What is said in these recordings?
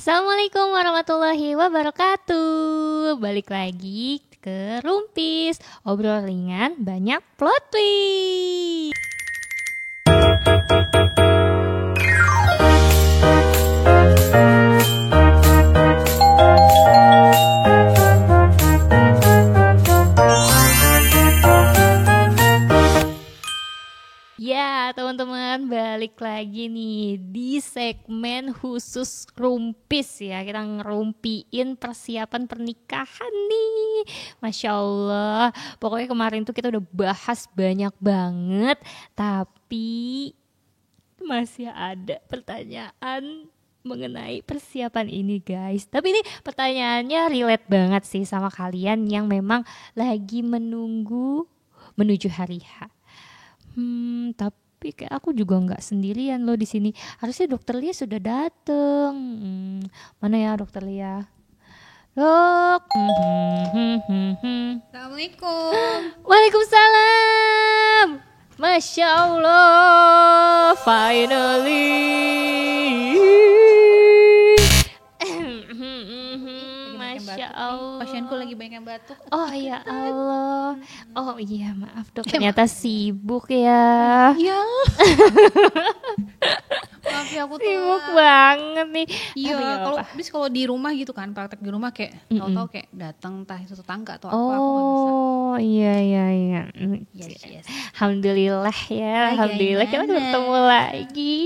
Assalamualaikum warahmatullahi wabarakatuh. Balik lagi ke Rumpis, obrol ringan banyak plot twist. Ya teman-teman, balik lagi nih di segmen khusus Rumpis ya. Kita ngerumpiin persiapan pernikahan nih. Masya Allah, pokoknya kemarin tuh kita udah bahas banyak banget. Tapi masih ada pertanyaan mengenai persiapan ini guys. Tapi ini pertanyaannya relate banget sih sama kalian yang memang lagi menuju hari H. Tapi kayak aku juga nggak sendirian loh di sini. Harusnya dokter Lia sudah dateng. Mana ya dokter Lia? Dok. Assalamualaikum. Waalaikumsalam. Masya Allah, finally. Masya Allah. Pasienku lagi banyak yang batuk. Oh ya Allah. Oh iya maaf dok, ternyata sibuk ya. Iya. Maaf ya aku Sibuk telat. banget nih. Iya, Tapi nggak kalau apa-apa. bis kalau di rumah gitu kan, praktek di rumah kayak tahu-tahu kayak datang entah itu tetangga atau apa aku nggak bisa. Oh iya. Yes. Alhamdulillah ya. Alhamdulillah kita gimana? ketemu lagi.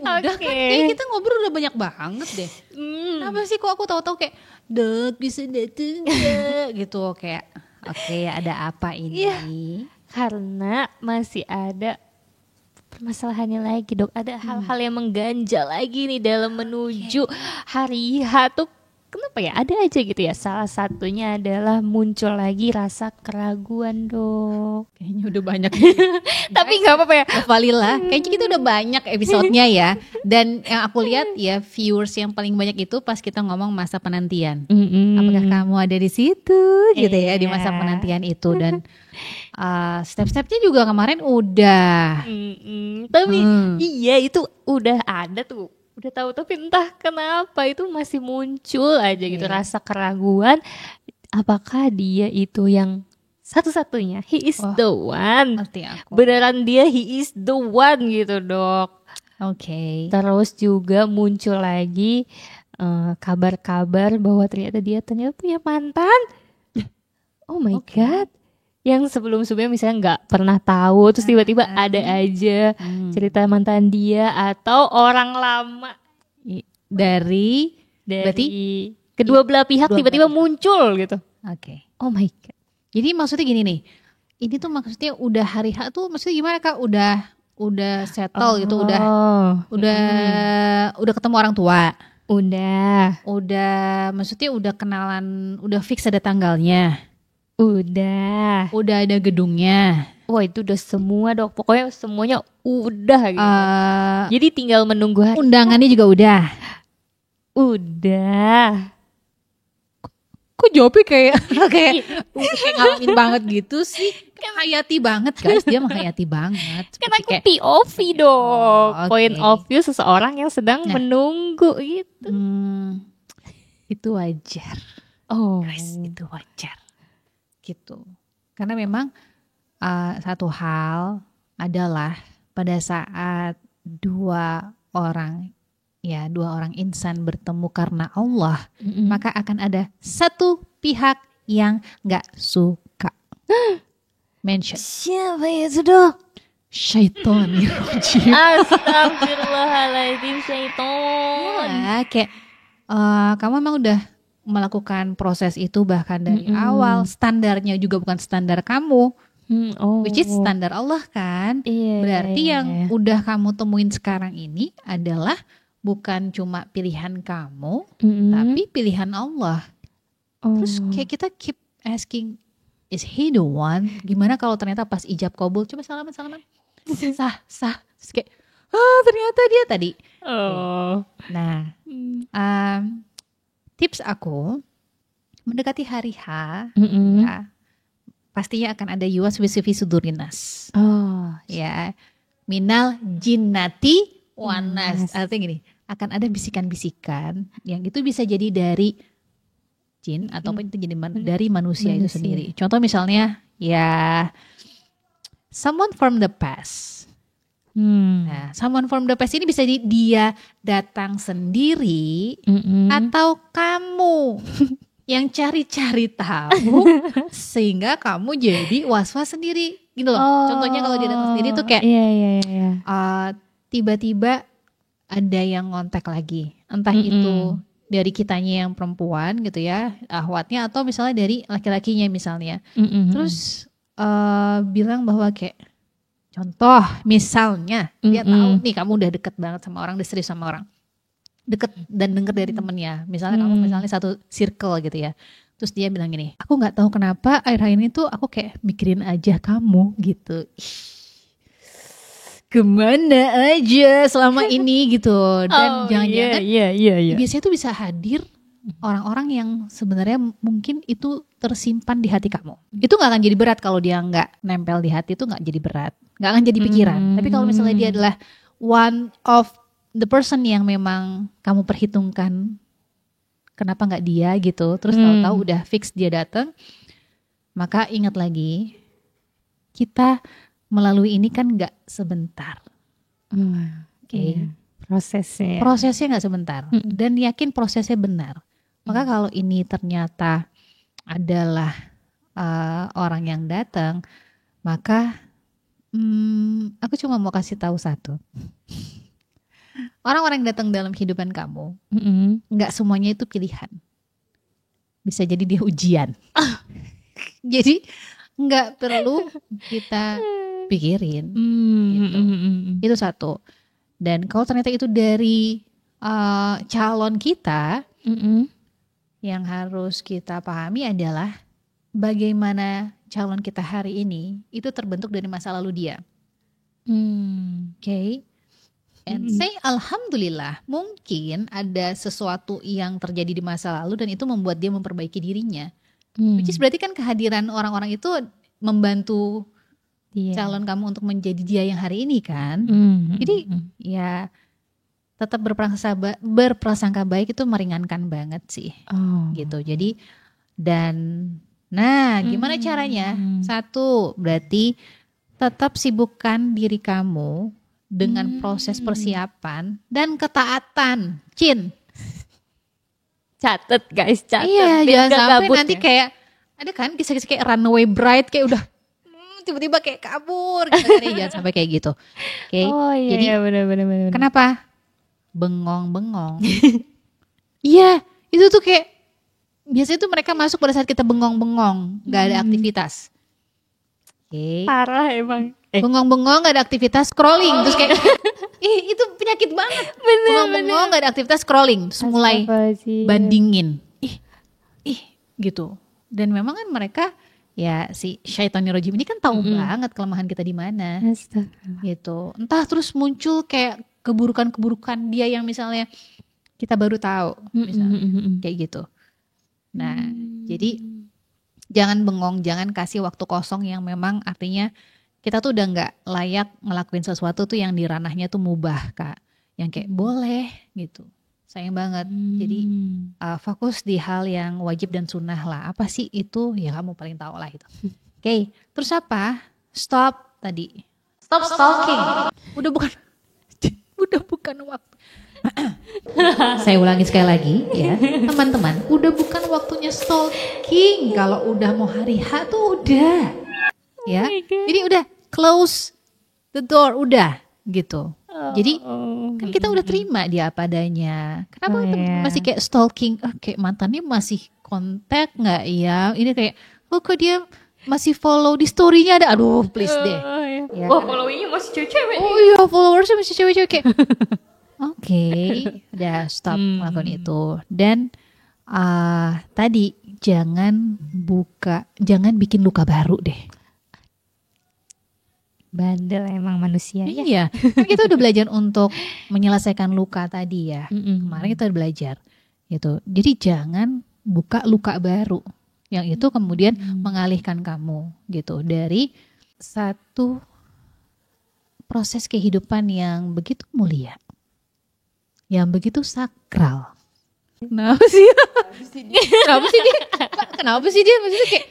Udah Oke. kan kayak kita ngobrol udah banyak banget deh. Kenapa sih kok aku tahu-tahu kayak Dok bisa dateng nggak?" gitu kayak oke, ada apa ini? Iya. Karena masih ada permasalahannya lagi dok. Ada hal-hal yang mengganjal lagi nih dalam menuju hari H tuh. Kenapa ya? Ada aja gitu ya. Salah satunya adalah muncul lagi rasa keraguan dok. Kayaknya udah banyak. Tapi nggak apa-apa ya. Valila, kayaknya kita udah banyak episodenya ya. Dan yang aku lihat ya viewers yang paling banyak itu pas kita ngomong masa penantian. Apakah kamu ada di situ gitu ya di masa penantian itu dan step-stepnya juga kemarin udah. Tapi iya itu udah ada tuh. Udah tahu tapi entah kenapa itu masih muncul aja gitu rasa keraguan. Apakah dia itu yang satu-satunya? He is the one. Ngerti aku. Beneran dia he is the one gitu dok. Oke. Terus juga muncul lagi kabar-kabar bahwa ternyata punya mantan. Oh my god. Yang sebelum-sebelumnya misalnya nggak pernah tahu, terus tiba-tiba ada aja cerita mantan dia atau orang lama Dari dari kedua belah pihak tiba-tiba muncul gitu. Oke. Oh my god. Jadi maksudnya gini nih. Ini tuh maksudnya udah hari H tuh maksudnya gimana Kak? Udah settle gitu, udah ketemu orang tua. Udah maksudnya udah kenalan, udah fix ada tanggalnya. Udah ada gedungnya. Wah itu udah semua dok. Pokoknya semuanya udah gitu. Jadi tinggal menunggu hari. Undangannya juga udah. Kok jawabnya kayak ngalamin banget gitu sih. Menghayati banget guys, dia menghayati banget. Kan Seperti aku kayak, POV dong. Oh, Point oke. of view seseorang yang sedang menunggu gitu. itu wajar. Oh. Guys, itu wajar. Gitu. Karena memang satu hal adalah pada saat dua orang insan bertemu karena Allah, maka akan ada satu pihak yang nggak suka. Mention Siapa itu dok? syaitan. Astagfirullahaladzim syaiton. Ya, kayak kamu emang udah melakukan proses itu bahkan dari awal, standarnya juga bukan standar kamu, which is standar Allah kan. Berarti yang udah kamu temuin sekarang ini adalah bukan cuma pilihan kamu, tapi pilihan Allah. Terus kayak kita keep asking, is he the one? Gimana kalau ternyata pas ijab kabul, coba salaman. Sah. Terus kayak, ternyata dia tadi. Nah, tips aku mendekati hari H, ya, pastinya akan ada yuwas wisifi sudurinas. Oh, Ya, minal jinnati Wanas. Artinya gini, akan ada bisikan-bisikan yang itu bisa jadi dari jin ataupun itu jadi dari manusia itu sendiri. Contoh misalnya ya someone from the past. Nah, someone from the past ini bisa dia datang sendiri atau kamu yang cari-cari tahu sehingga kamu jadi was-was sendiri gitu loh. Contohnya kalau dia datang sendiri tuh kayak tiba-tiba ada yang ngontak lagi, entah itu dari kitanya yang perempuan gitu ya, ahwatnya, atau misalnya dari laki-lakinya misalnya. Terus bilang bahwa kayak contoh misalnya dia tahu nih kamu udah deket banget sama orang, udah serius sama orang, deket dan denger dari temennya, misalnya kamu misalnya satu circle gitu ya. Terus dia bilang gini, aku nggak tahu kenapa akhir-akhir ini tuh aku kayak mikirin aja kamu gitu. Kemana aja selama ini gitu. Dan jangan-jangan biasanya tuh bisa hadir orang-orang yang sebenarnya mungkin itu tersimpan di hati kamu. Itu gak akan jadi berat kalau dia gak nempel di hati, itu gak jadi berat, gak akan jadi pikiran. Tapi kalau misalnya dia adalah one of the person yang memang kamu perhitungkan, kenapa gak dia gitu, terus tahu-tahu udah fix dia datang, maka ingat lagi, kita melalui ini kan gak sebentar. Prosesnya gak sebentar. Dan yakin prosesnya benar. Maka kalau ini ternyata adalah orang yang datang, maka aku cuma mau kasih tahu satu. Orang-orang yang datang dalam kehidupan kamu, gak semuanya itu pilihan. Bisa jadi dia ujian. Jadi gak perlu kita pikirin gitu. Itu satu. Dan kalau ternyata itu dari calon kita, yang harus kita pahami adalah bagaimana calon kita hari ini itu terbentuk dari masa lalu dia. And say alhamdulillah, mungkin ada sesuatu yang terjadi di masa lalu dan itu membuat dia memperbaiki dirinya. Which is berarti kan kehadiran orang-orang itu membantu calon kamu untuk menjadi dia yang hari ini kan. Jadi ya tetap berprasangka baik itu meringankan banget sih. Gitu. Jadi gimana caranya? Satu, berarti tetap sibukkan diri kamu dengan proses persiapan dan ketaatan. Catet guys, catet. Iya, jangan sampai nanti kayak ada kan kisah-kisah kayak runaway bride kayak udah tiba-tiba kayak kabur gitu kan. Jangan sampai kayak gitu. Jadi bener. Kenapa? Bengong-bengong. Iya, itu tuh kayak biasanya tuh mereka masuk pada saat kita bengong-bengong, gak ada aktivitas. Parah emang. Bengong-bengong gak ada aktivitas, scrolling. Terus kayak itu penyakit banget. Bengong-bengong gak ada aktivitas, scrolling. Terus mulai bandingin. Gitu. Dan memang kan mereka ya si syaitanir rajim ini kan tahu banget kelemahan kita di mana. Gitu. Entah terus muncul kayak keburukan-keburukan dia yang misalnya kita baru tahu, misalnya kayak gitu. Nah, jadi jangan bengong, jangan kasih waktu kosong yang memang artinya kita tuh udah nggak layak ngelakuin sesuatu tuh yang di ranahnya tuh mubah, Kak. Yang kayak boleh gitu. Sayang banget. Jadi fokus di hal yang wajib dan sunnah lah. Apa sih itu? Ya kamu paling tahu lah itu. Oke. Terus apa? Stop tadi. Stop stalking. Udah bukan waktu. Saya ulangi sekali lagi ya. Teman-teman, udah bukan waktunya stalking. Kalau udah mau hari H tuh udah. Ya. Jadi udah close the door, udah gitu. Jadi kan kita udah terima dia apa adanya. Kenapa masih kayak stalking? Kayak mantannya masih kontak nggak ya? Ini kayak kok dia masih follow di story-nya ada. Aduh, please deh. Ya, followingnya masih cewek-cewek. Oh iya, followersnya masih cewek-cewek kayak. Oke, udah stop melakukan itu. Dan tadi jangan bikin luka baru deh. Bandel emang manusia ya. Iya, kita udah belajar untuk menyelesaikan luka tadi ya. Kemarin kita udah belajar gitu. Jadi jangan buka luka baru yang itu kemudian mengalihkan kamu gitu dari satu proses kehidupan yang begitu mulia. yang begitu sakral. Kenapa sih? Kenapa sih dia? Maksudnya kayak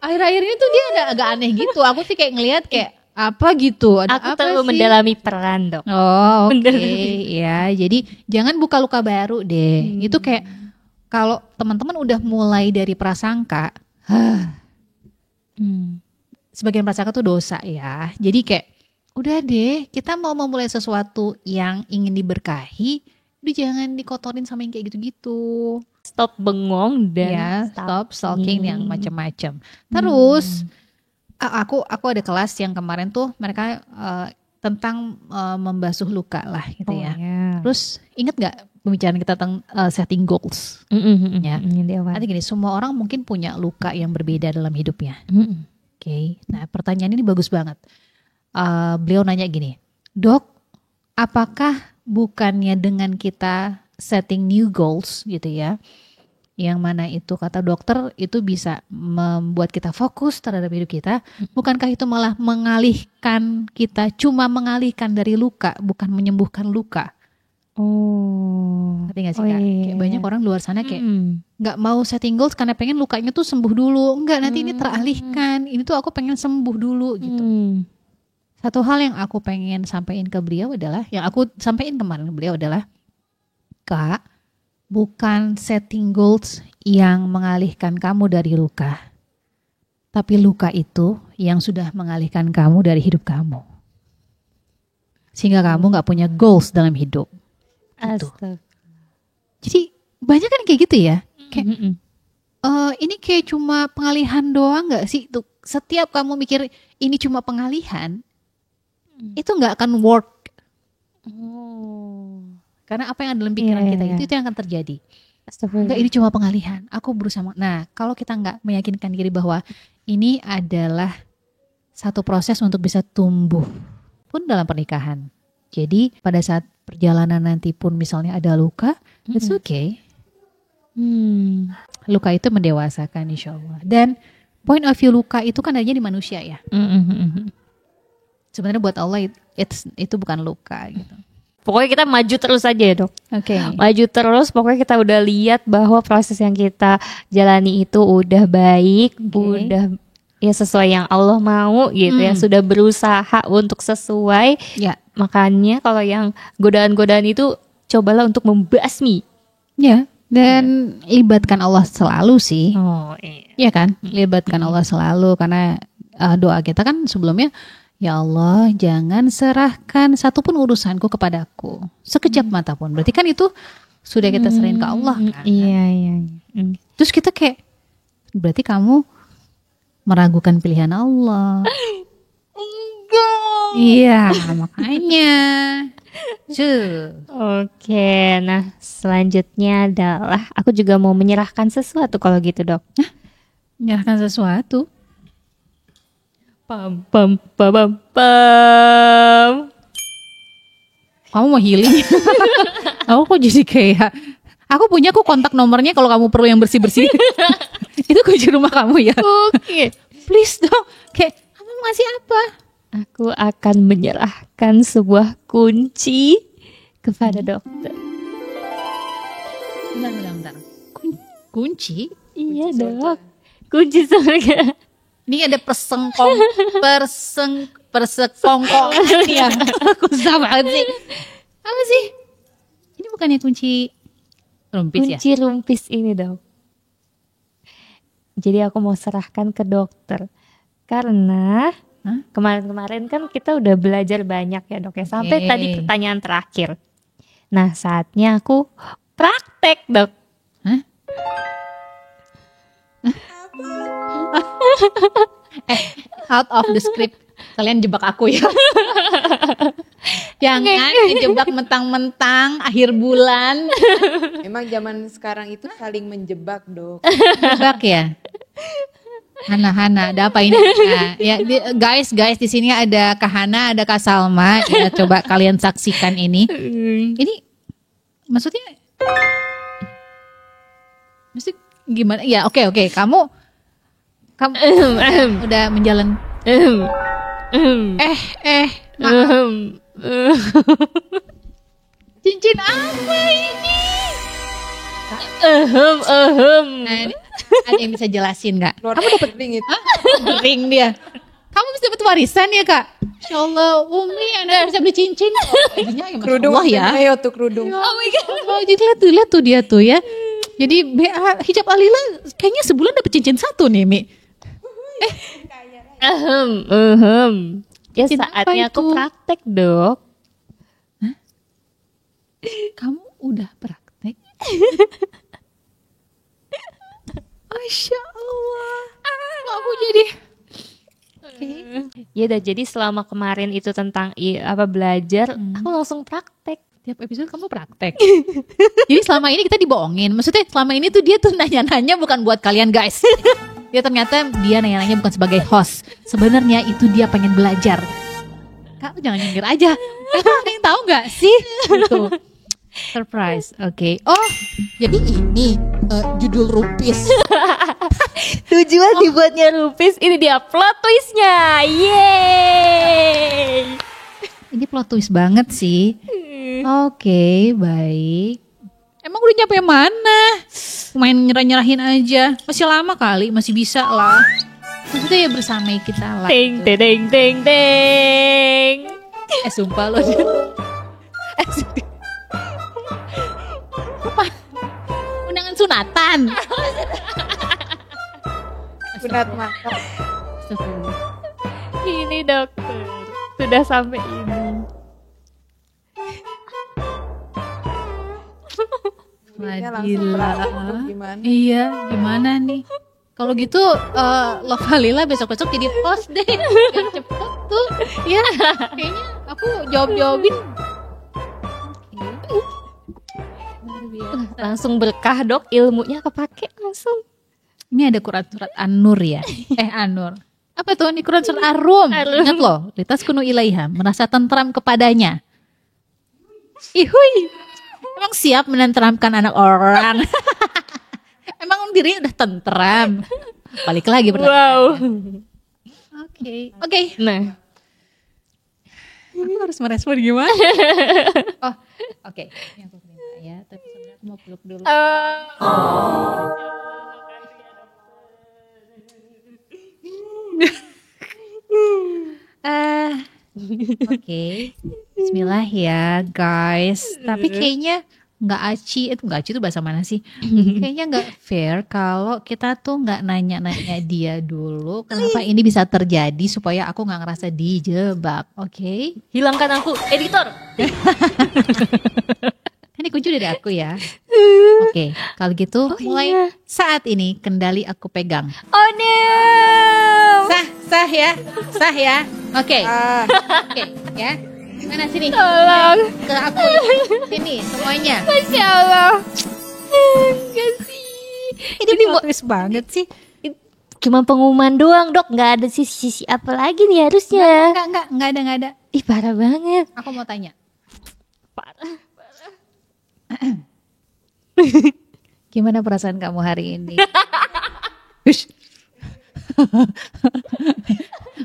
akhir-akhir ini tuh dia agak aneh gitu. Aku sih kayak ngelihat kayak apa gitu. Ada aku apa terlalu sih? mendalami peran, Dok. Oh, oke. Ya, jadi jangan buka luka baru deh. Itu kayak kalau teman-teman udah mulai dari prasangka, sebagian prasangka tuh dosa ya. Jadi kayak udah deh, kita mau memulai sesuatu yang ingin diberkahi, udah jangan dikotorin sama yang kayak gitu-gitu. Stop bengong dan ya, stop stalking yang macam-macam. Terus aku ada kelas yang kemarin tuh mereka tentang membasuh luka lah gitu ya. Terus inget nggak pembicaraan kita tentang setting goals? Ya. Nanti gini, semua orang mungkin punya luka yang berbeda dalam hidupnya. Oke. Nah, pertanyaan ini bagus banget. Beliau nanya gini, Dok, apakah bukannya dengan kita setting new goals gitu ya, yang mana itu kata dokter itu bisa membuat kita fokus terhadap hidup kita, bukankah itu malah mengalihkan kita, cuma mengalihkan dari luka, bukan menyembuhkan luka? Ngerti gak sih Kak? Kayak banyak orang luar sana kayak gak mau setting goals karena pengen lukanya tuh sembuh dulu. Enggak, nanti ini teralihkan, ini tuh aku pengen sembuh dulu gitu. Satu hal yang aku pengen sampaikan ke beliau adalah, yang aku sampaikan kemarin ke beliau adalah, Kak, bukan setting goals yang mengalihkan kamu dari luka, tapi luka itu yang sudah mengalihkan kamu dari hidup kamu, sehingga kamu gak punya goals dalam hidup. Gitu. Jadi banyak kan kayak gitu ya, kayak ini kayak cuma pengalihan doang gak sih? Tuh, setiap kamu mikir ini cuma pengalihan, itu nggak akan work. Karena apa yang ada dalam pikiran kita itu yang akan terjadi. Enggak, ini cuma pengalihan. Aku berusaha. Nah, kalau kita nggak meyakinkan diri bahwa ini adalah satu proses untuk bisa tumbuh pun dalam pernikahan. Jadi pada saat perjalanan nanti pun misalnya ada luka, it's okay. Luka itu mendewasakan, insya Allah. Dan point of view luka itu kan adanya di manusia ya. Sebenarnya buat Allah itu bukan luka gitu. Pokoknya kita maju terus aja ya, Dok. Oke. Maju terus, pokoknya kita udah lihat bahwa proses yang kita jalani itu udah baik, udah ya sesuai yang Allah mau gitu ya, sudah berusaha untuk sesuai. Ya. Makanya kalau yang godaan-godaan itu cobalah untuk membasmi. Ya. Dan libatkan Allah selalu sih. Iya kan? Libatkan Allah selalu, karena doa kita kan sebelumnya, ya Allah, jangan serahkan satupun urusanku kepadaku, sekejap mata pun. Berarti kan itu sudah kita serahin ke Allah kan? Iya. Terus kita kayak, berarti kamu meragukan pilihan Allah. Enggak. Iya, makanya. Oke, nah selanjutnya adalah aku juga mau menyerahkan sesuatu kalau gitu, Dok. Menyerahkan sesuatu? Pam. Kamu mau healing? Aku kok jadi kayak, aku punya kok kontak nomornya kalau kamu perlu yang bersih-bersih. Itu kunci rumah kamu ya. Oke. Please dong. Kayak, kamu mau ngasih apa? Aku akan menyerahkan sebuah kunci kepada dokter. Bentar. Kunci? Iya, Dok. Kunci surga. Ini ada persekongkolan ya. Aku sama banget sih. Apa sih? Ini bukannya kunci rumpis ya? Kunci rumpis ini, Dok. Jadi aku mau serahkan ke dokter. Karena kemarin-kemarin kan kita udah belajar banyak ya, Dok ya. Sampai tadi pertanyaan terakhir. Nah, saatnya aku praktek, Dok. Out of the script. Kalian jebak aku ya. Jangan dijebak mentang-mentang akhir bulan. Emang zaman sekarang itu saling menjebak, Dok. Jebak ya. Hana, ada apa ini? Nah, ya guys di sini ada Kak Hana, ada Kak Salma. Ya, coba kalian saksikan ini. Ini maksudnya gimana? Ya oke. Kamu udah menjalan. Cincin apa ini? Nah, ini ada yang bisa jelasin nggak? Kamu dapat ring itu? Ring dia. Kamu bisa dapat warisan ya kak? Insya Allah, Umi Anda bisa beli cincin. Kerudung ya. Ayo tuh kerudung. Oh my god. Oh, jadi lihat tuh dia tuh ya. Jadi hijab Alila kayaknya sebulan dapat cincin 1 nih Mi. Ya saatnya aku praktek dok. Hah? Kamu udah praktek? Masya Allah. Aku jadi Ya udah, jadi selama kemarin itu tentang belajar, aku langsung praktek. tiap episode kamu praktek. Jadi selama ini kita dibohongin. Maksudnya selama ini tuh dia tuh nanya-nanya bukan buat kalian guys. Dia ternyata dia nanya-nanya bukan sebagai host. Sebenarnya itu dia pengen belajar. Kak jangan nyindir aja. Ada yang tahu nggak sih? Gitu. Surprise. Oke. Oh, jadi ini judul Rumpis. Tujuan dibuatnya Rumpis, ini dia plot twistnya. Yeay. Ini plot twist banget sih. Oke, baik. Emang udah nyampe mana? Main nyerah-nyerahin aja. Masih lama kali, masih bisa lah. Maksudnya ya bersama kita lah. Ting ting ting ting. Sumpah lo. Apa? Undangan sunatan. Sunat mantap. Ini dokter, sudah sampai ini. Fadila. Gimana? Iya, gimana nih? Kalau gitu Love Halila besok-besok jadi host deh. Biar cepet tuh. Ya, kayaknya aku jawab-jawabin. Langsung berkah dok, ilmunya kepake langsung. Ini ada Quran surat An-Nur ya. An-Nur. Apa tuh? Ini Quran surat Ar-Rum. Ingat loh, litas kunu ilaiha, merasa tentram kepadanya. Ihui. Emang siap menenteramkan anak orang. Emang diri udah tentram. Balik lagi pertanyaannya. Oke. Nah, aku harus merespon gimana? Oh, oke. Ini aku minta ya, tapi sebenarnya aku mau peluk dulu. Oke. Bismillah ya guys. Tapi kayaknya nggak aci itu bahasa mana sih? Kayaknya nggak fair kalau kita tuh nggak nanya-nanya dia dulu kenapa ini bisa terjadi supaya aku nggak ngerasa dijebak. Oke? hilangkan aku, editor. Ini kunci dari aku ya. Oke, kalau gitu mulai saat ini kendali aku pegang. Oh no. Sah ya. Oke. Oke, ya. Mana sini? Tolong. Ke aku. Sini semuanya. Masya Allah. Enggak sih. Ini twist banget sih. Cuma pengumuman doang dok, nggak ada sisi apa lagi nih harusnya. Enggak ada. Ih parah banget. Aku mau tanya. Parah. Gimana perasaan kamu hari ini?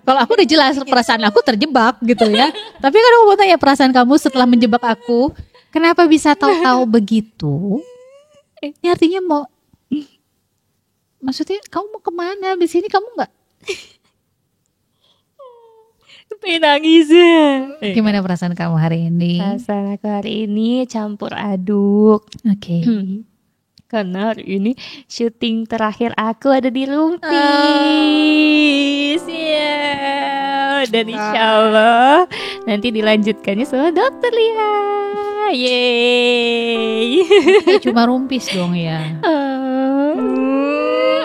Kalau aku udah jelas perasaan aku terjebak gitu ya. Tapi kan aku mau tanya perasaan kamu setelah menjebak aku. Kenapa bisa tahu-tahu begitu? Ini artinya maksudnya kamu mau kemana? Di sini kamu nggak? Pengen nangis. Gimana perasaan kamu hari ini? Perasaan aku hari ini campur aduk. Oke. Karena hari ini syuting terakhir aku ada di Rumpis. Dan insya Allah nanti dilanjutkannya sama Dokter Lia. Yeay. Cuma Rumpis dong ya.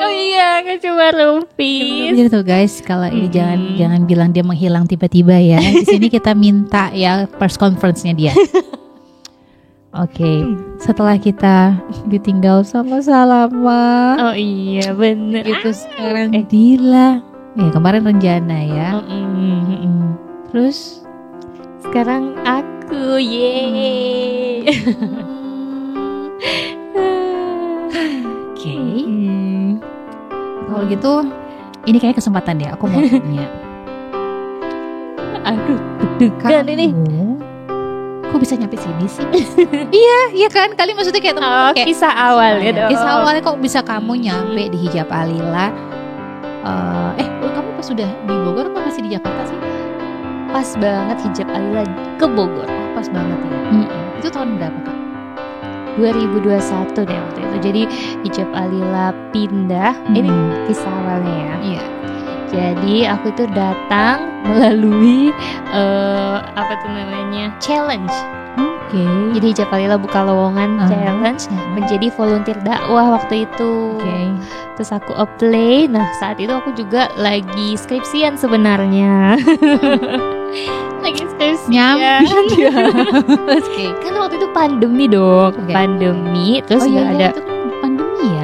Oh iya, kan cuma Rumpis. Jadi tuh guys, kalau ini jangan bilang dia menghilang tiba-tiba ya. Di sini kita minta ya press conference-nya dia. Oke, setelah kita ditinggal sama Salama. Oh iya bener. Itu sekarang Dila. Ya kemarin Renjana ya. Terus sekarang aku, yeay. Oke. Kalau gitu, ini kayak kesempatan deh. Aku mau tanya. Aduh, deg-degan ini. kok bisa nyampe sini sih? Iya kan, kali maksudnya kayak kayak kisah awal ya dong. Kisah awalnya kok bisa kamu nyampe di hijab alila? Kamu pas sudah di Bogor apa masih di Jakarta sih? Pas banget hijab alila ke Bogor. Pas banget ya. Itu tahun berapa Kak? 2021 deh waktu itu. Jadi hijab alila pindah. Ini kisah awalnya ya. Iya. Jadi aku itu datang melalui challenge. Oke. Jadi hijab alila buka lowongan challenge menjadi volunteer dakwah waktu itu. Terus aku apply. Nah saat itu aku juga lagi skripsian sebenarnya. Lagi skripsian. Kan waktu itu pandemi dong. Pandemi. Terus ada pandemi ya.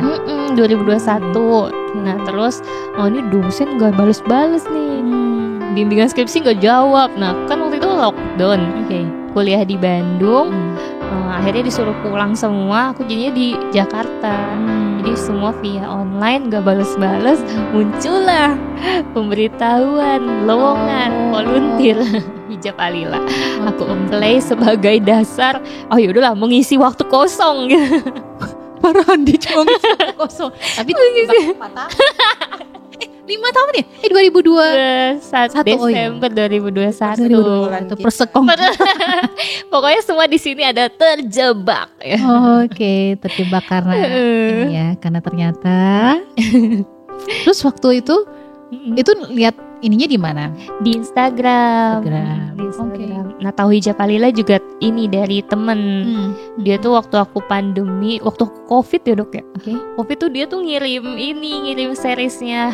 2021. Nah terus ini dosen gak bales-bales nih, bimbingan skripsi gak jawab. Nah kan waktu itu lockdown, kuliah di Bandung. Akhirnya disuruh pulang semua. Aku jadinya di Jakarta. Jadi semua via online gak bales-bales. Muncullah pemberitahuan lowongan volunteer hijab alila. Aku apply sebagai dasar. Oh yaudahlah, mengisi waktu kosong gitu. Parahan dia cuma ngisi kosong. Tapi 4 tahun. 5 tahun ya? 2021 Desember 2021. Itu persekong. Pokoknya semua di sini ada terjebak ya. Oke, terjebak karena karena ternyata. Terus waktu itu lihat ininya di mana? Di Instagram. Nah tahu hijab alila juga ini dari temen. Dia tuh waktu aku pandemi, waktu COVID ya dok ya. COVID tuh dia tuh ngirim seriesnya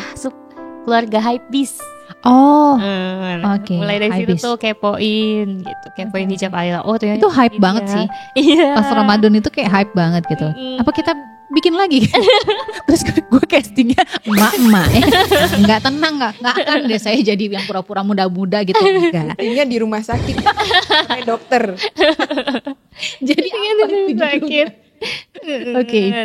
keluarga Hypebeast. Mulai dari situ tuh kepoin hijab alila. Ternyata itu hype banget sih. Iya. Pas Ramadan itu kayak hype banget gitu. Apa kita bikin lagi? Terus gue castingnya emak-emak nggak tenang, nggak akan deh saya jadi yang pura-pura muda-muda gitu. Enggak. Ini di rumah sakit kayak dokter. Jadi sakit.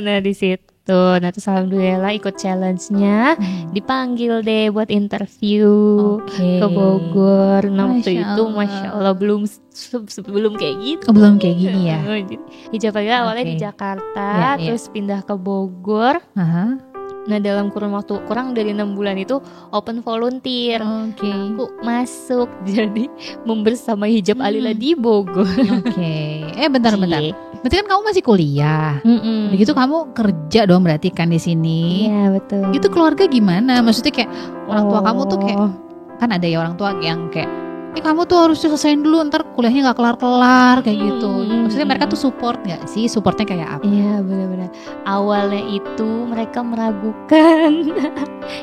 Nah di situ. Nah terus alhamdulillah ikut challenge-nya, dipanggil deh buat interview ke Bogor. Nah waktu itu Masya Allah belum kayak gitu. Belum kayak gini ya. Hijab alila awalnya di Jakarta, terus pindah ke Bogor. Nah dalam kurun waktu kurang dari 6 bulan itu open volunteer. Aku masuk jadi membersamai hijab alila di Bogor. Bentar. Berarti kan kamu masih kuliah. Begitu kamu kerja dong berarti kan di sini. Iya betul. Itu keluarga gimana? Maksudnya kayak orang tua kamu tuh kayak, kan ada ya orang tua yang kayak, kamu tuh harus selesaiin dulu, ntar kuliahnya gak kelar-kelar kayak gitu. Maksudnya mereka tuh support gak sih? Supportnya kayak apa? Iya benar-benar. Awalnya itu mereka meragukan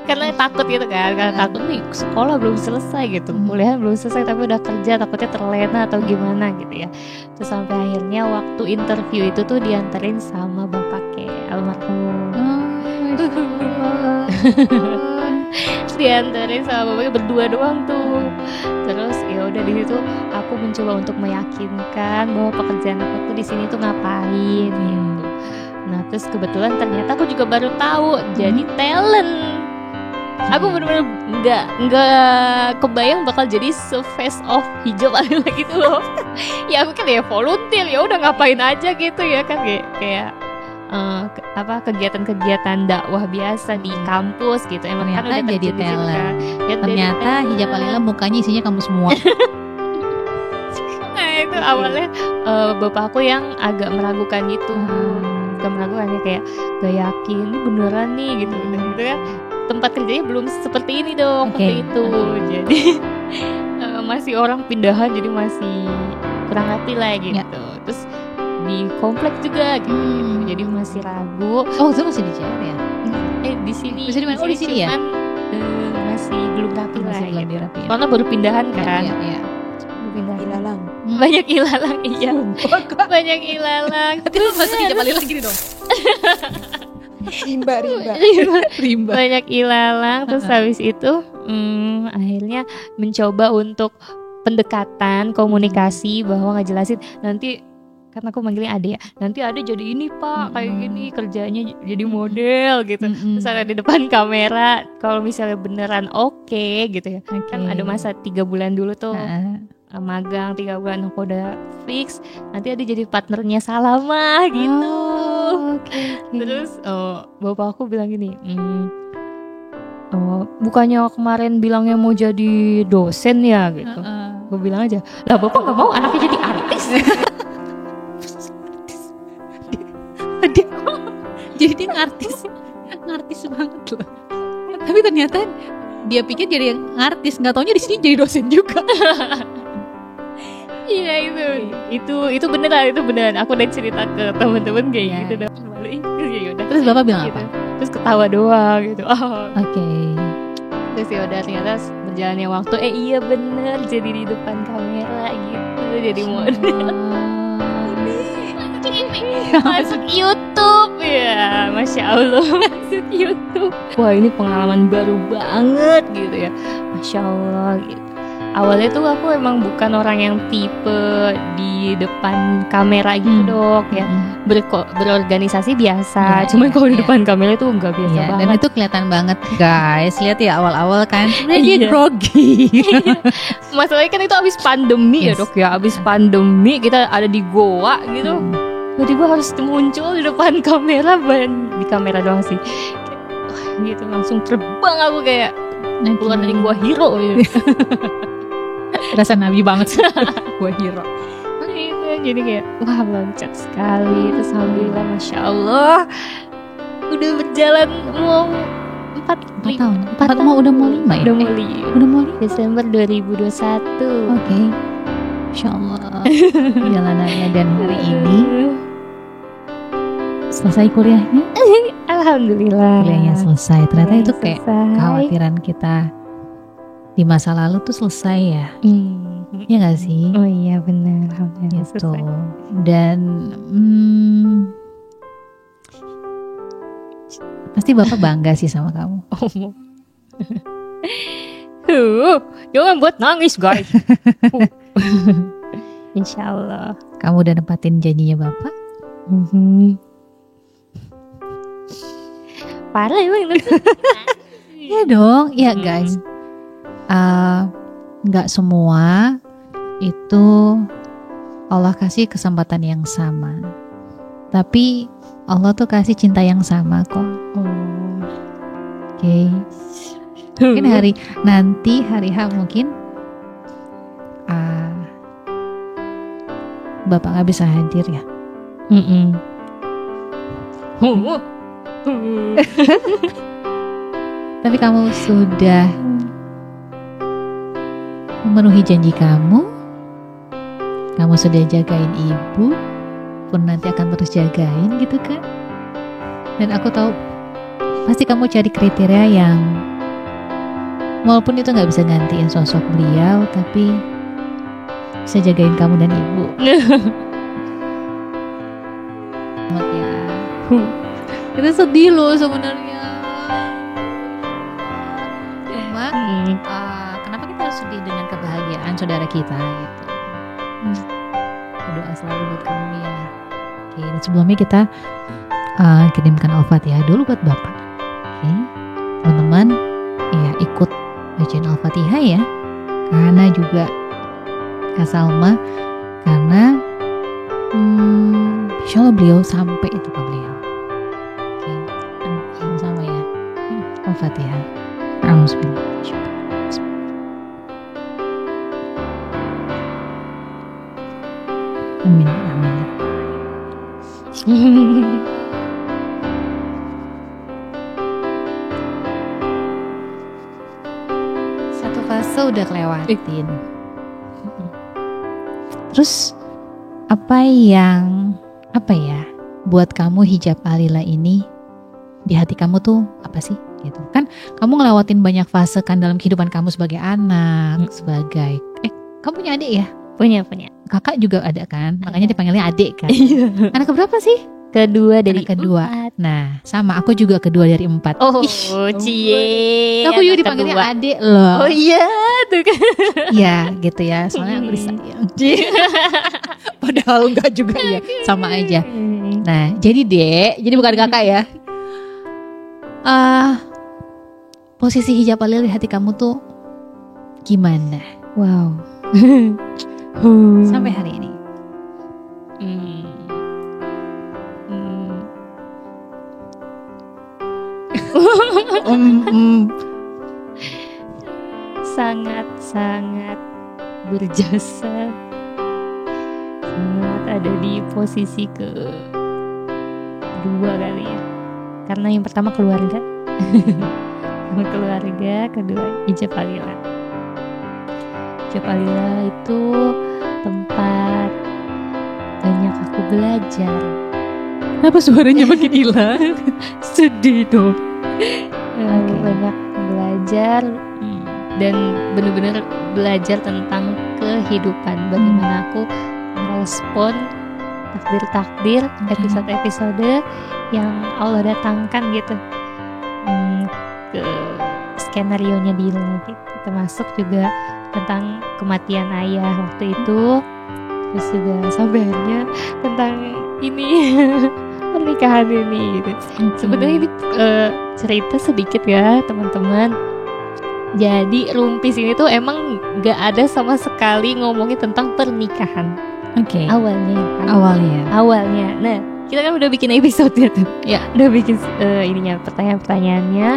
karena takut gitu kan. Karena takut nih sekolah belum selesai gitu, kuliah belum selesai tapi udah kerja, takutnya terlena atau gimana gitu ya. Terus sampai akhirnya waktu interview itu tuh dianterin sama bapaknya almarhum. Diantarin sama bapaknya berdua doang tuh. Terus ya udah di situ aku mencoba untuk meyakinkan bahwa pekerjaan aku tuh di sini tuh ngapain gitu. Nah terus kebetulan ternyata aku juga baru tahu jadi talent. Aku benar-benar nggak kebayang bakal jadi face of hijab alila gitu loh. Ya aku kan ya volunteer, ya udah ngapain aja gitu ya kan kayak kegiatan-kegiatan dakwah biasa di kampus gitu. Emang ternyata kan udah jadi talent. Kan. Ya, ternyata hijab alila mukanya isinya kamu semua. Nah itu awalnya bapak aku yang agak meragukan gitu. Meragukannya kayak gak yakin ini beneran nih gitu kan. Tempat kerjanya belum seperti ini dong waktu itu. Jadi masih orang pindahan, jadi masih kurang ngerti lah gitu. Terus di komplek juga gitu. Jadi masih ragu. Itu masih di JR ya? Di sini. Di sini ya? Masih belum rapi lah. Masih belum dirapi. Karena baru pindahan kan. Iya. Pindah. Ilalang. Banyak ilalang iya. Banyak ilalang. Terus masuk hijab alila gini dong. Rimba. Banyak ilalang. Terus habis itu akhirnya mencoba untuk pendekatan komunikasi bahwa ngejelasin nanti, karena aku manggilnya Ade ya, nanti Ade jadi ini pak kayak gini kerjanya jadi model gitu. Terus ada di depan kamera, kalau misalnya beneran oke gitu ya. Kan ada masa 3 bulan dulu tuh magang 3 bulan aku udah fix, nanti ada jadi partnernya Salama gitu. Okay. Terus bapak aku bilang gini, bukannya kemarin bilangnya mau jadi dosen ya gitu. Gue bilang aja, lah bapak nggak mau anaknya jadi artis. Jadi dia ngartis banget loh. Tapi ternyata dia pikir jadi artis, nggak taunya di sini jadi dosen juga. Iya itu beneran, itu beneran. Aku udah cerita ke teman-teman kayak gitu. Terus bapak bilang gitu. apa? Terus ketawa doang gitu. Oke. Terus yaudah ternyata berjalannya waktu, iya bener jadi di depan kamera gitu, jadi model. Masuk YouTube ya, Masya Allah. Masuk YouTube. Wah ini pengalaman baru banget gitu ya, Masya Allah gitu. Awalnya tuh aku emang bukan orang yang tipe di depan kamera gitu dok ya. Berorganisasi biasa, cuman kalau di depan kamera tuh nggak biasa banget. Dan itu kelihatan banget guys, lihat ya awal-awal kan dia grogi. Masalahnya kan itu abis pandemi ya dok ya, abis pandemi kita ada di goa gitu. Tiba-tiba harus muncul di depan kamera, di kamera doang sih. Gitu langsung terbang aku kayak keluar dari gua hero gitu. Rasa nabi banget sih. Gua hero. Gitu, jadi kayak wah loncat sekali. Terus alhamdulillah Masya Allah udah berjalan mau 4 tahun. 4 mau udah mau 5 ya? Udah mau 5 Desember 2021. Oke. Masya Allah perjalanannya. Dan hari ini selesai kuliahnya. Alhamdulillah kuliahnya selesai. Ternyata itu kayak kekhawatiran kita di masa lalu tuh selesai ya. Ya gak sih? Oh iya benar. Gitu. Dan pasti bapak bangga sih sama kamu. Jangan buat nangis guys. Insya Allah. Kamu udah nempatin janjinya bapak? Parah emang. Ya dong. Ya guys, gak semua itu Allah kasih kesempatan yang sama, tapi Allah tuh kasih cinta yang sama kok. Oke. Mungkin hari H mungkin bapak gak bisa hadir ya. Tapi kamu sudah memenuhi janji kamu sudah jagain ibu, pun nanti akan terus jagain gitu kan. Dan aku tahu pasti kamu cari kriteria yang walaupun itu gak bisa gantiin sosok beliau, tapi bisa jagain kamu dan ibu. Ya. Kita sedih loh sebenarnya. Cuma kenapa kita harus sedih dengan kebahagiaan saudara kita gitu. Doa selalu buat kamu ya. Oke, dan sebelumnya kita kirimkan Al-Fatihah dulu buat bapak. Oke, teman-teman ya ikut bacain Al-Fatihah ya. Karena juga Kak Salma, karena insya Allah beliau sampai itu ke beliau. Oke, sama-sama ya. Al-Fatihah. Alhamdulillah. Amin. Satu fase udah kelewatin. Terus apa ya buat kamu hijab Alila ini di hati kamu tuh apa sih gitu kan? Kamu ngelewatin banyak fase kan dalam kehidupan kamu sebagai anak, sebagai kamu punya adik ya? Punya. Kakak juga ada kan? Makanya dipanggilnya adik kan? Anak keberapa sih? Kedua dari 4. Nah, sama aku juga kedua dari 4. Oh, cie. Aku juga dipanggilnya adik loh. Oh iya, tuh kan. Iya, gitu ya. Soalnya aku disayang. Padahal enggak juga ya. Sama aja. Nah, jadi Dek, jadi bukan kakak ya. Posisi hijab Alil di hati kamu tuh gimana? Wow. sampai hari ini? Sangat-sangat berjasa, sangat ada di posisi kedua kali ya, karena yang pertama keluarga. Keluarga, kedua Ijab Alila. Ijab Alila itu tempat banyak aku belajar. Kenapa suaranya makin hilang? Sedih dong. Banyak belajar dan benar-benar belajar tentang kehidupan, bagaimana aku merespon takdir-takdir, episode-episode yang Allah datangkan gitu ke skenario-nya Dila gitu. Termasuk juga tentang kematian ayah waktu itu, terus juga sabarnya tentang ini pernikahan ini gitu. Sebenarnya ini cerita sedikit ya teman-teman. Jadi Rumpis ini tuh emang gak ada sama sekali ngomongin tentang pernikahan. Awalnya. Nah, kita kan udah bikin episode-nya tuh. Ya, udah bikin ininya, pertanyaan-pertanyaannya.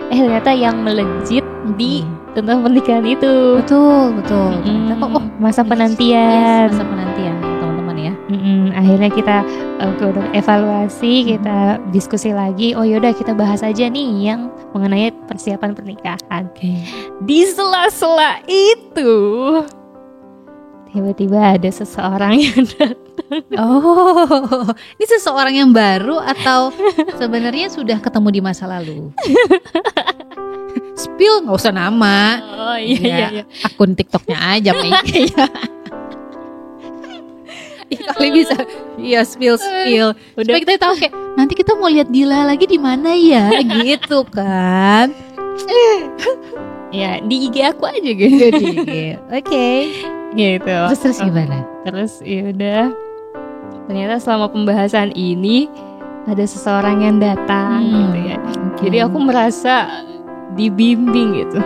Ternyata yang melejit di tentang pernikahan itu. Betul. Masa penantian. Masa penantian, teman-teman ya. Akhirnya kita evaluasi, kita diskusi lagi. Oh yaudah kita bahas aja nih yang mengenai persiapan pernikahan. Di sela-sela itu tiba-tiba ada seseorang yang datang. Oh, ini seseorang yang baru atau sebenarnya sudah ketemu di masa lalu? Spill, nggak usah nama. Oh iya. Akun TikToknya aja kayaknya. Kali bisa, iya spill. Supaya kita tahu kayak nanti kita mau lihat Dila lagi di mana ya, gitu kan? Ya di IG aku aja gitu. Di IG, oke. Gitu. Terus gimana? Terus yaudah. Ternyata selama pembahasan ini ada seseorang yang datang gitu ya. Jadi aku merasa dibimbing gitu.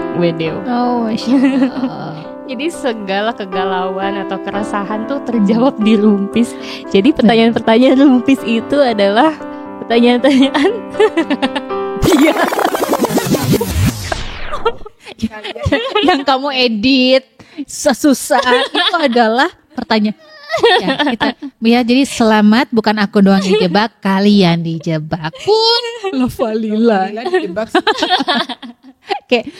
Oh, Masya Allah. Jadi segala kegalauan atau keresahan tuh terjawab di Rumpis. Jadi pertanyaan-pertanyaan Rumpis itu adalah pertanyaan-pertanyaan dia yang kamu edit susah itu adalah pertanyaan. Ya, jadi selamat, bukan aku doang yang dijebak, kalian dijebak pun. Lafalila dijebak. Kayak,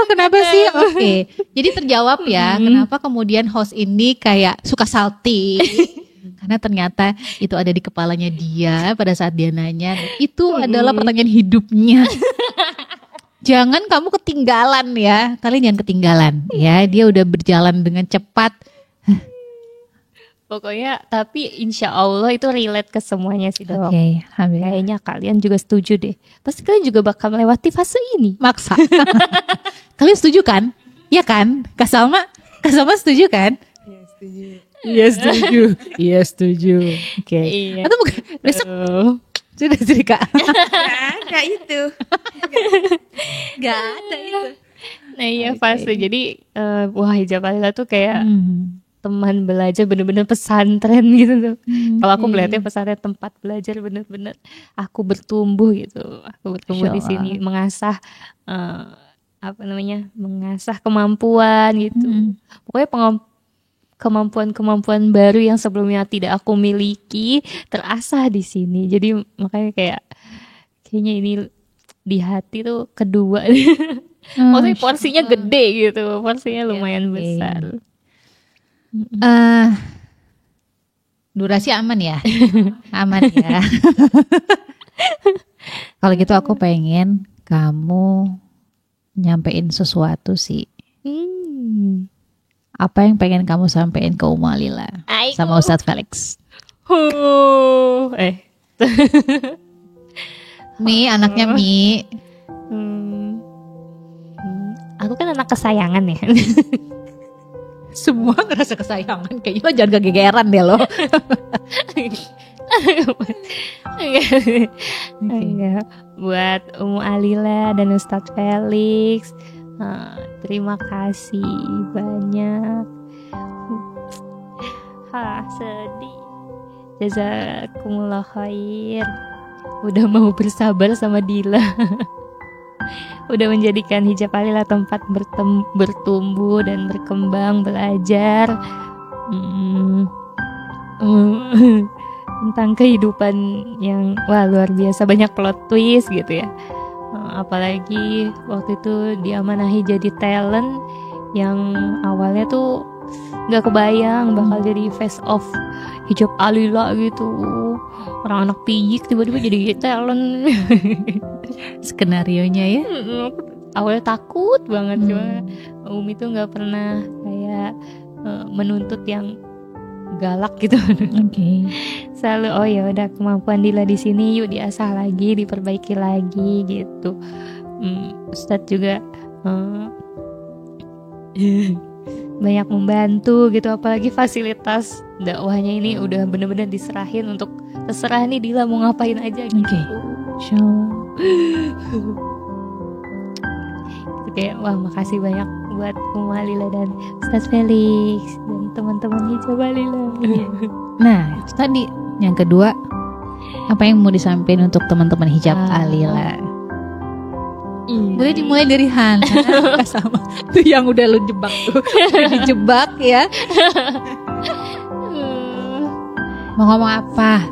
kenapa sih? Oke. Jadi terjawab ya, kenapa kemudian host ini kayak suka salty. Karena ternyata itu ada di kepalanya dia pada saat dia nanya. Itu adalah pertanyaan hidupnya. Jangan kamu ketinggalan ya. Kalian jangan ketinggalan ya. Dia udah berjalan dengan cepat. Pokoknya tapi insya Allah itu relate ke semuanya sih dok. Oke, kayaknya kalian juga setuju deh. Pasti kalian juga bakal melewati fase ini. Maksa. Kalian setuju kan? Ya kan? Kak Salma setuju kan? Iya setuju. Oke. Iya. Atau bukan besok sudah sih Kak. Gak itu. Gak ada itu. Nah iya fase. Jadi wah Ijab Alila tuh kayak teman belajar, bener-bener pesantren gitu tuh. Kalau aku melihatnya pesantren tempat belajar, bener-bener aku bertumbuh gitu. Aku bertumbuh di sini, mengasah mengasah kemampuan gitu. Pokoknya kemampuan baru yang sebelumnya tidak aku miliki terasah di sini. Jadi makanya kayaknya ini di hati tuh kedua. Maksudnya porsinya gede gitu, porsinya lumayan besar. Durasi aman ya? Aman ya. Kalau gitu aku pengen kamu nyampein sesuatu sih. Apa yang pengen kamu sampein ke Ummu Alila sama Ustadz Felix? Mi, anaknya Mi. Aku kan anak kesayangan ya. Semua ngerasa kesayangan, kayaknya lo jangan kegeeran deh lo. Enggak. Buat Ummu Alila dan Ustadz Felix, terima kasih banyak. Sedih. Jazakumullah khair. Udah mau bersabar sama Dila. Udah menjadikan hijab Alila tempat bertumbuh dan berkembang, belajar tentang kehidupan yang luar biasa, banyak plot twist gitu ya. Apalagi waktu itu diamanahi jadi talent yang awalnya tuh gak kebayang bakal jadi face off hijab Alila gitu. Orang anak piyik tiba-tiba jadi talent. Skenarionya ya. Awalnya takut banget, cuma Umi tuh gak pernah kayak menuntut yang galak gitu. Selalu ya udah, kemampuan Dila di sini yuk diasah lagi, diperbaiki lagi gitu. Ustadz juga banyak membantu gitu, apalagi fasilitas dakwahnya ini udah bener-bener diserahin untuk terserah nih Dila mau ngapain aja gitu. Kayak makasih banyak buat Ummu Alila dan Ustadz Felix dan teman-teman hijab Alila. Nah itu tadi yang kedua, apa yang mau disampaikan untuk teman-teman hijab Alila? Boleh dimulai dari Hana. Sama tuh yang udah lu jebak tuh, dijebak ya. Mau ngomong apa?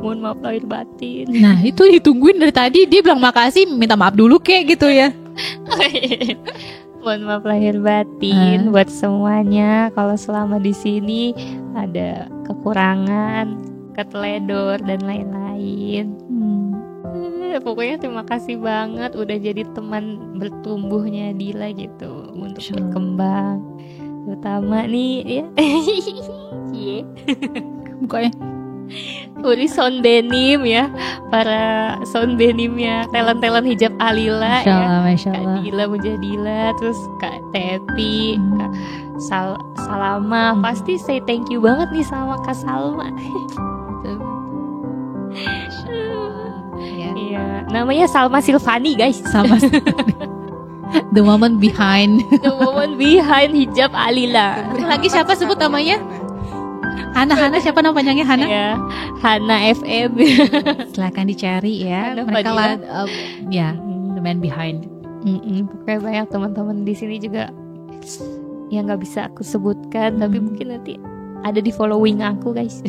Mohon maaf lahir batin. Nah itu ditungguin dari tadi, dia bilang makasih, minta maaf dulu kayak gitu ya. Mohon maaf lahir batin buat semuanya kalau selama di sini ada kekurangan, keteledor dan lain-lain. Pokoknya terima kasih banget udah jadi teman bertumbuhnya Dila gitu untuk berkembang. Terutama nih ya. Mukanya Uri sound denim ya, para sound denimnya talent hijab Alila. Masya Allah. Kak Dila Mujadila, terus Kak Tepi, Kak Salama. Pasti say thank you banget nih sama Kak Salma. Iya, namanya Salma Silvani guys. The woman behind hijab Alila. Lagi siapa sebut namanya? Hana siapa nama panjangnya? Hana? Ya, Hana FM. Silakan dicari ya. Hana mereka lah ya, the man behind. Pokoknya banyak teman-teman di sini juga yang nggak bisa aku sebutkan, tapi mungkin nanti ada di following aku guys.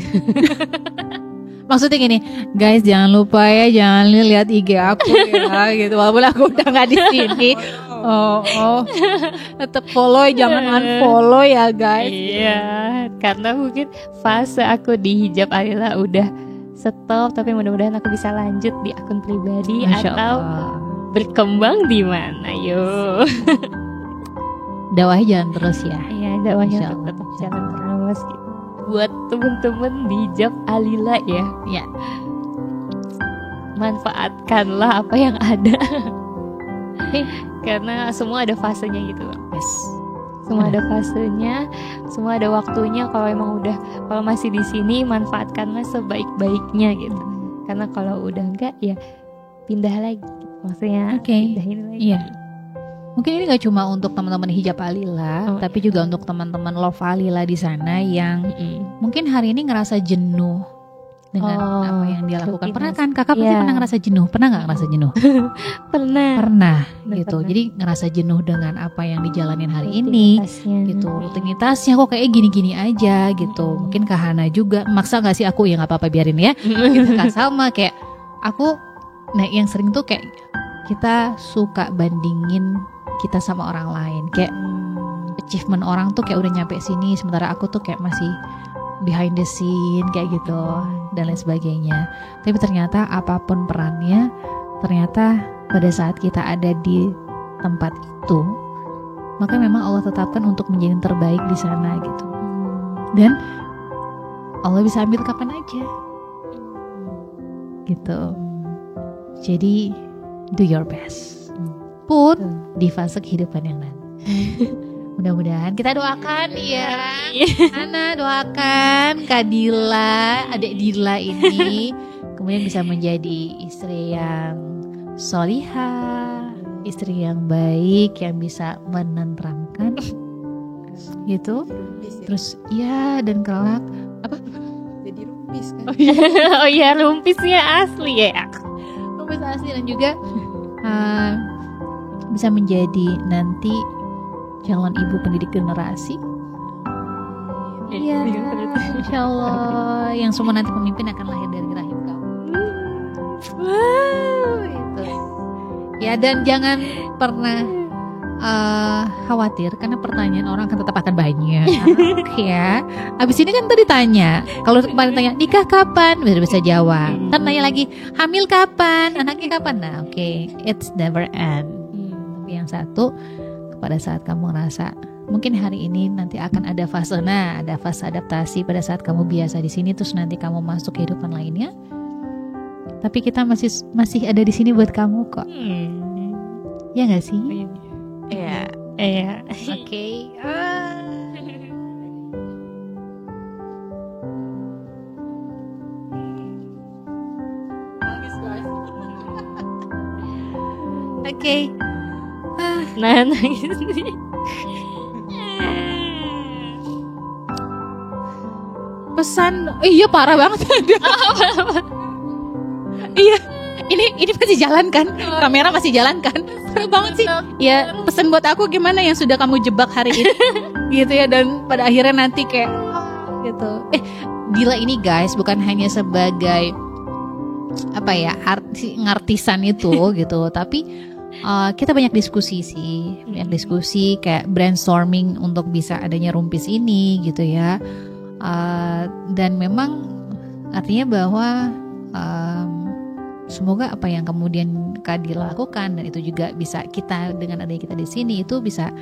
Maksudnya gini, guys jangan lupa ya, jangan lihat IG aku ya gitu. Walaupun aku udah nggak di sini. Tetap follow, jangan unfollow ya guys. Iya, karena mungkin fase aku di hijab Alila udah stop, tapi mudah-mudahan aku bisa lanjut di akun pribadi atau berkembang di mana yuk. Dakwahnya jalan terus ya. Iya, dakwahnya tetap jalan terus gitu. Buat temen-temen di hijab Alila ya, manfaatkanlah apa yang ada. Karena semua ada fasenya gitu. Semua ada fasenya, semua ada waktunya. Kalau masih di sini manfaatkanlah sebaik-baiknya gitu. Karena kalau udah enggak ya pindah lagi. Maksudnya pindahin lagi. Iya. Mungkin ini gak cuma untuk teman-teman hijab Alila, tapi juga untuk teman-teman love Alila di sana yang mungkin hari ini ngerasa jenuh dengan apa yang dia lakukan. Pernah kan kakak pasti pernah ngerasa jenuh? Pernah gak ngerasa jenuh? Pernah gitu. Jadi ngerasa jenuh dengan apa yang dijalanin hari ini gitu. Rutinitasnya kok kayak gini-gini aja gitu. Mungkin Kak Hana juga, maksa gak sih aku? Ya gak apa-apa biarin ya gitu. Kak Salma kayak aku, nah yang sering tuh kayak kita suka bandingin kita sama orang lain, kayak achievement orang tuh kayak udah nyampe sini, sementara aku tuh kayak masih behind the scene kayak gitu dan lain sebagainya. Tapi ternyata apapun perannya, ternyata pada saat kita ada di tempat itu, maka memang Allah tetapkan untuk menjadi yang terbaik di sana gitu. Dan Allah bisa ambil kapan aja gitu. Jadi do your best pun di fase kehidupan yang nanti. Mudah-mudahan kita doakan ya, Hana doakan Kak Dila, adik Dila ini kemudian bisa menjadi istri yang solihah, istri yang baik, yang bisa menenteramkan gitu. Rumpis ya. Terus ya dan kelak apa? Jadi rumpis kan. Oh iya, rumpisnya asli ya. Rumpis asli dan juga bisa menjadi nanti calon ibu pendidik generasi. Iya, insya Allah yang semua nanti pemimpin akan lahir dari rahim kamu. Wow, itu. Ya dan jangan pernah khawatir karena pertanyaan orang akan tetap akan banyak. Ya, abis ini kan tadi tanya, kalau kemarin tanya nikah kapan, bisa jawab. Kan nanya lagi hamil kapan, anaknya kapan. Nah, oke, it's never end. Tapi yang satu, pada saat kamu ngerasa mungkin hari ini nanti akan ada fase adaptasi pada saat kamu biasa di sini terus nanti kamu masuk kehidupan lainnya. Tapi kita masih ada di sini buat kamu kok. Ya nggak sih? Iya. Oke. Oke. Nah, nangis nih. Pesan, iya parah banget. Iya, ini masih jalan kan? Kamera masih jalan kan? Parah banget sih. Ya pesan buat aku gimana yang sudah kamu jebak hari ini, gitu ya. Dan pada akhirnya nanti kayak gitu. Gila ini guys, bukan hanya sebagai apa ya ngartisan itu gitu, tapi kita banyak diskusi sih, kayak brainstorming untuk bisa adanya rumpis ini gitu ya. Dan memang artinya bahwa semoga apa yang kemudian Kadil lakukan dan itu juga bisa kita dengan adanya kita di sini itu bisa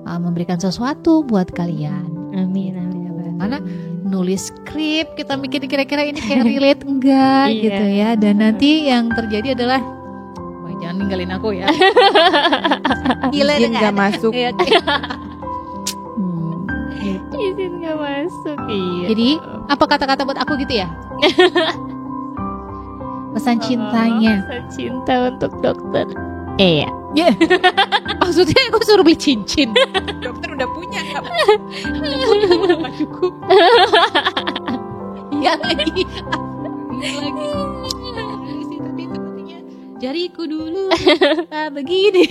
memberikan sesuatu buat kalian. Amin. Karena nulis skrip kita mikir kira-kira ini kayak relate enggak gitu ya. Dan nanti yang terjadi adalah jangan ninggalin aku ya. Gila izin gak masuk. Izin gak masuk. Iya. Jadi apa kata-kata buat aku gitu ya? Pesan cintanya. Pesan cinta untuk dokter. Iya. Maksudnya aku suruh beli cincin. Dokter udah punya nggak? Nggak cukup. Iya lagi. Tapi itu pentingnya jariku dulu. Begini.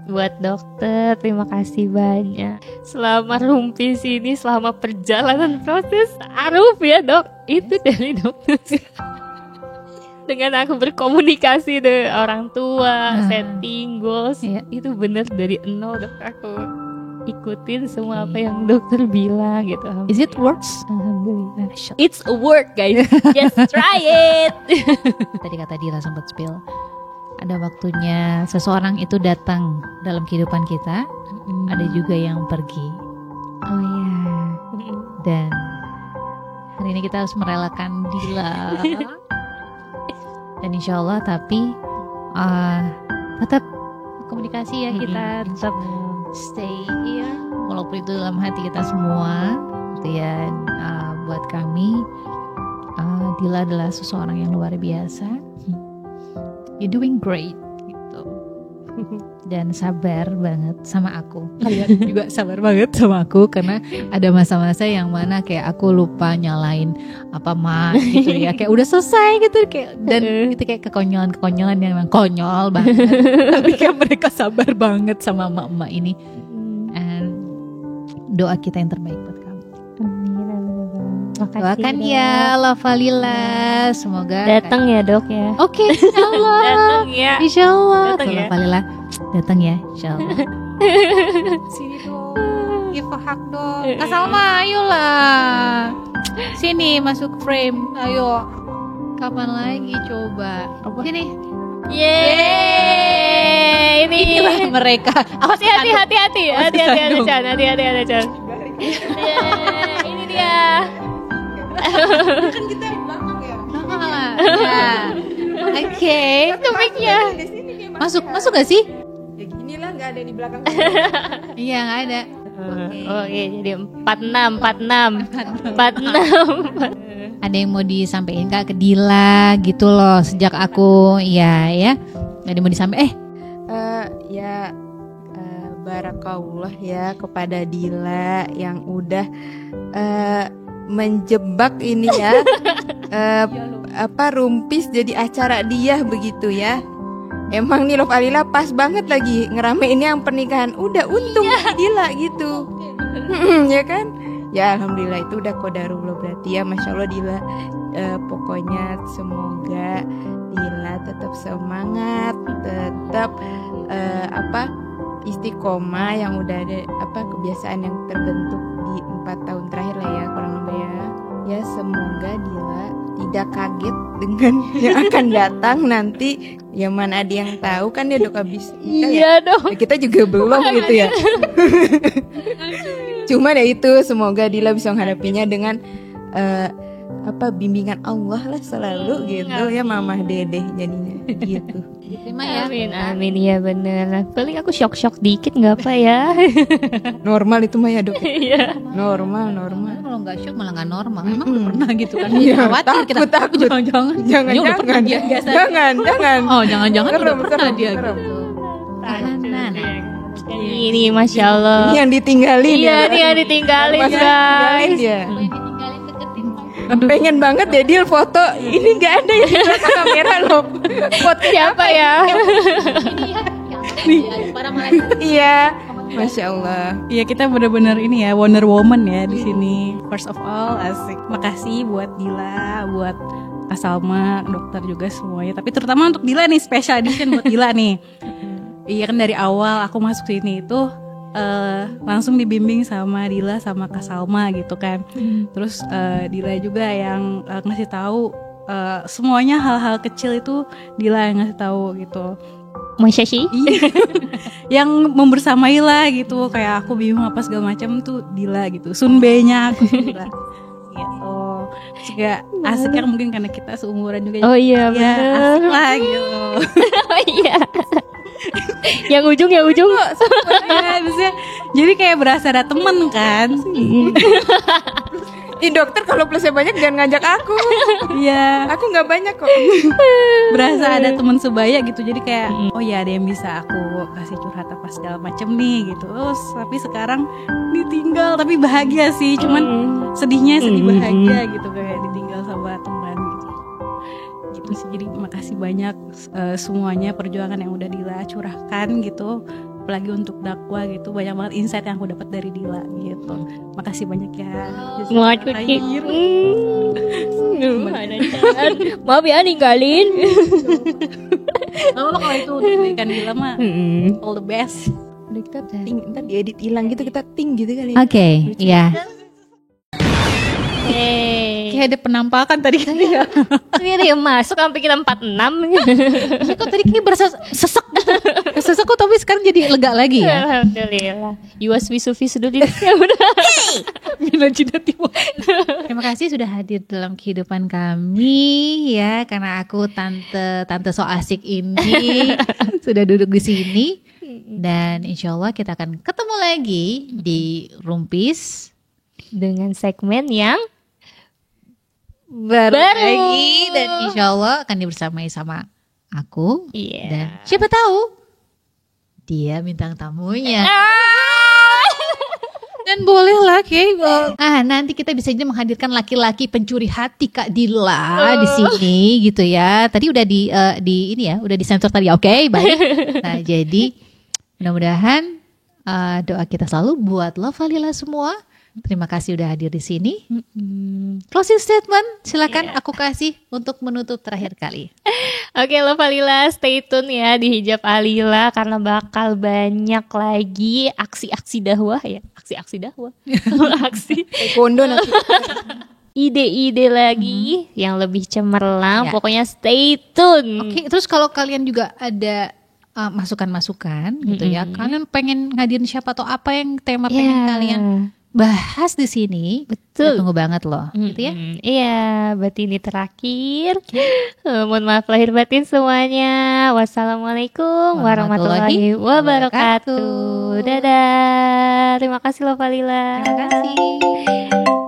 Buat dokter, terima kasih banyak. Selama rumpis ini, selama perjalanan proses Aruf ya dok, itu dari dokter. Dengan aku berkomunikasi dengan orang tua, setting goals, itu benar dari nol dok. Aku ikutin semua apa yang dokter bilang gitu. Is it works? Alhamdulillah. It's a work guys, just try it. Tadi kata Dila sempat spill. Ada waktunya seseorang itu datang dalam kehidupan kita, ada juga yang pergi. Oh iya. Dan hari ini kita harus merelakan Dila. Dan insya Allah tapi tetap komunikasi ya, kita tetap stay here walaupun itu dalam hati kita semua gitu ya. Buat kami Dila adalah seseorang yang luar biasa. You're doing great gitu. Dan sabar banget sama aku. Kalian juga sabar banget sama aku karena ada masa-masa yang mana kayak aku lupa nyalain apa gitu ya. Kayak udah selesai gitu kayak, dan itu kayak kekonyolan yang memang konyol banget. Tapi kayak mereka sabar banget sama emak-emak ini. And doa kita yang terbaik buat kamu. Doakan ya Lavalila, semoga datang ya dok ya. Oke, insyaallah. Datang ya. Insyaallah. Lavalila Datang ya, insyaallah. Sini dong, give a hug dong. Kak Salma, ayolah. Sini masuk frame, ayo. Kapan lagi coba? Sini. Yeay, Inilah mereka. Hati-hati Chan. Ini dia. Kan kita di belakang ya. Oke. Topiknya. Masuk gak sih? Ya gini lah, nggak ada di belakang. Iya nggak ada. Oke, jadi 46. Ada yang mau disampaikan Kak ke Dila gitu loh sejak aku ya. Ada yang mau disampaikan? barakallah ya kepada Dila yang udah menjebak ini ya Rumpis jadi acara dia begitu ya. Emang nih Love Alila pas banget lagi ngeramein yang pernikahan. Udah untung Dila gitu. Ya kan? Ya alhamdulillah itu udah qadarullah berarti ya. Masya Allah Dila. Pokoknya semoga Dila tetap semangat, tetap istiqomah yang udah ada kebiasaan yang terbentuk di 4 tahun terakhir lah ya kurang lebih ya. Ya semoga Dila tidak kaget dengan yang akan datang nanti. Ya mana ada yang tahu kan dia udah habis nikah iya ya. dong. Ya, kita juga belum gitu ya. Cuman ya itu semoga Dila bisa menghadapinya dengan bimbingan Allah lah selalu gitu ya Mamah Dedeh jadinya gitu. Terima ya. Amin ya bener. Paling aku shock dikit nggak apa ya. Normal itu mah ya dok. Iya. Normal. Kalau nggak shock malah nggak normal. Emang udah pernah gitu kan? Iya, Khawatir kita. takut. Jangan. Jangan. Oh jangan udah pernah dia serem. gitu. Ini Masya Allah. Ini yang ditinggalin. Iya dia ditinggalin Masa guys. ditinggalin dia. Pengen banget ya Dil foto. Ini nggak ada yang di belakang kamera loh. Foto Siapa ya? Iya. Masya Allah. Iya kita benar-benar ini ya Wonder Woman ya di sini. First of all asik. Makasih buat Dila, buat Kak Salma, dokter juga semuanya. Tapi terutama untuk Dila nih special edition buat Dila nih. Iya kan dari awal aku masuk sini itu langsung dibimbing sama Dila sama Kak Salma gitu kan. Terus Dila juga yang ngasih tahu semuanya hal-hal kecil itu Dila yang ngasih tahu gitu. Masya sih. Yang membersamai lah gitu, kayak aku bingung apa segala macam tuh Dila gitu. Sunbenya aku Dila gitu. Juga asik kan mungkin karena kita seumuran juga. Oh iya ya, asik lah gitu. Oh iya. yang ujung ya, maksudnya, jadi kayak berasa ada temen kan. Ih dokter kalau plusnya banyak jangan ngajak aku. Iya. Aku nggak banyak kok. Berasa ada teman sebaya gitu. Jadi kayak oh ya ada yang bisa aku kasih curhat apa segala macem nih gitu. Terus tapi sekarang ditinggal tapi bahagia sih. Cuman sedih bahagia gitu kayak ditinggal sama teman gitu. Gitu sih. Jadi makasih banyak semuanya perjuangan yang udah Dila curahkan gitu. Apalagi untuk dakwah gitu, banyak banget insight yang aku dapat dari Dila gitu. Makasih banyak ya. Maaf ya ninggalin. Kalau itu kebaikan Dila mah all the best. Udah kita ntar diedit hilang gitu kita gitu kali. Oke, iya. Kayak ada penampakan tadi kan ya. Ini ada yang masuk sampai kita 46. Iya kok tadi kayak berasa sesek gitu. Sesek kok tapi sekarang jadi lega lagi ya. Alhamdulillah. Yuwas wisufi dulu ya udah. Terima kasih sudah hadir dalam kehidupan kami ya, karena aku tante so asik ini sudah duduk di sini. Dan insya Allah kita akan ketemu lagi di Rumpis dengan segmen yang baru lagi, dan insya Allah akan dibersamai sama aku. Dan siapa tahu dia bintang tamunya. Dan bolehlah nanti kita bisa jadi menghadirkan laki-laki pencuri hati Kak Dila di sini gitu ya. Tadi udah di ini ya, udah disensor tadi. Oke, baik. Nah, jadi mudah-mudahan doa kita selalu buat Love Alila semua. Terima kasih udah hadir di sini. Closing statement, silakan aku kasih untuk menutup terakhir kali. Oke, Love Alila, stay tune ya di Hijab Alila karena bakal banyak lagi aksi-aksi dakwah ya, aksi-aksi dakwah, aksi taekwondo nanti. Ide-ide lagi yang lebih cemerlang. Pokoknya stay tune. Oke, terus kalau kalian juga ada masukan-masukan gitu ya, kalian pengen ngadirin siapa atau apa yang tema pengen kalian bahas di sini, betul, tunggu banget loh, gitu ya. Iya, berarti ini terakhir. Mohon maaf lahir batin semuanya. Wassalamualaikum warahmatullahi wabarakatuh. Dadah. Terima kasih Love Alila. Terima kasih.